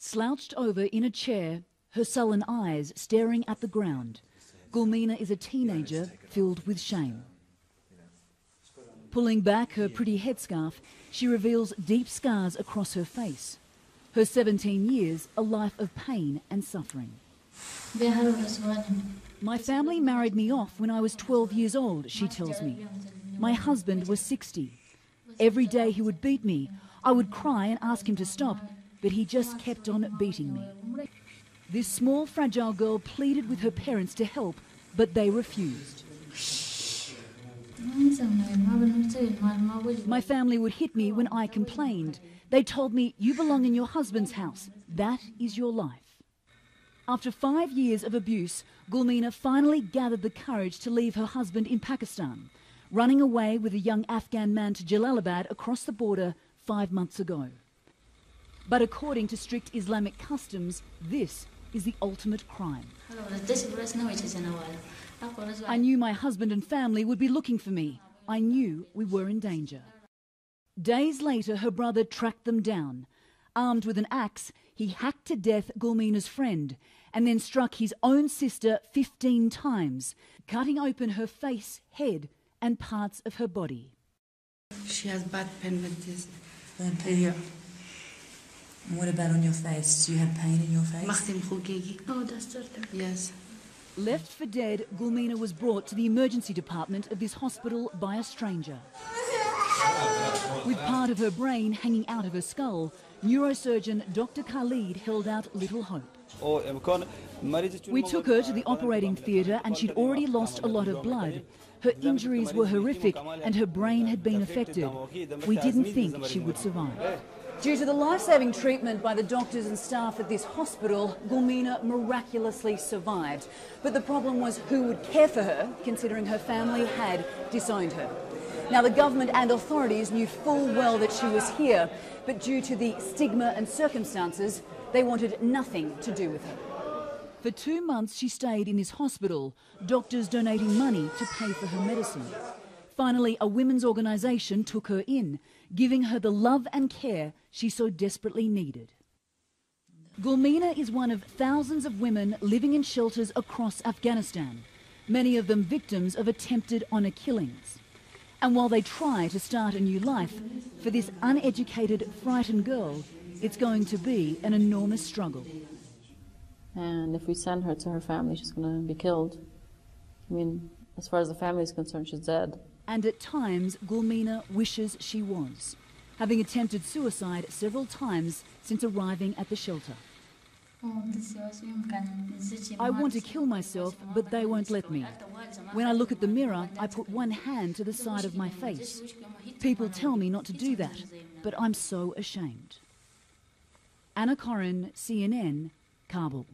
Slouched over in a chair, her sullen eyes staring at the ground, Gul Meena is a teenager filled with shame. Pulling back her pretty headscarf, she reveals deep scars across her face. Her 17 years, a life of pain and suffering. My family married me off when I was 12 years old, she tells me. My husband was 60. Every day he would beat me. I would cry and ask him to stop, but he just kept on beating me. This small, fragile girl pleaded with her parents to help, but they refused. My family would hit me when I complained. They told me, "You belong in your husband's house. That is your life." After 5 years of abuse, Gul Meena finally gathered the courage to leave her husband in Pakistan, running away with a young Afghan man to Jalalabad across the border 5 months ago. But according to strict Islamic customs, this is the ultimate crime. I knew my husband and family would be looking for me. I knew we were in danger. Days later, her brother tracked them down. Armed with an axe, he hacked to death Gul Meena's friend and then struck his own sister 15 times, cutting open her face, head and parts of her body. She has bad pain with this. Bad pain? Yeah. And what about on your face? Do you have pain in your face? Oh, that's certain. Yes. Left for dead, Gul Meena was brought to the emergency department of this hospital by a stranger. With part of her brain hanging out of her skull, neurosurgeon Dr. Khalid held out little hope. We took her to the operating theatre and she'd already lost a lot of blood. Her injuries were horrific and her brain had been affected. We didn't think she would survive. Due to the life-saving treatment by the doctors and staff at this hospital, Gul Meena miraculously survived. But the problem was who would care for her, considering her family had disowned her. Now, the government and authorities knew full well that she was here, but due to the stigma and circumstances, they wanted nothing to do with her. For 2 months, she stayed in this hospital, doctors donating money to pay for her medicine. Finally, a women's organisation took her in, giving her the love and care she so desperately needed. Gul Meena is one of thousands of women living in shelters across Afghanistan, many of them victims of attempted honour killings. And while they try to start a new life, for this uneducated, frightened girl, it's going to be an enormous struggle. And if we send her to her family, she's going to be killed. I mean, as far as the family is concerned, she's dead. And at times, Gul Meena wishes she was, having attempted suicide several times since arriving at the shelter. I want to kill myself, but they won't let me. When I look at the mirror, I put one hand to the side of my face. People tell me not to do that, but I'm so ashamed. Anna Corin, CNN, Kabul.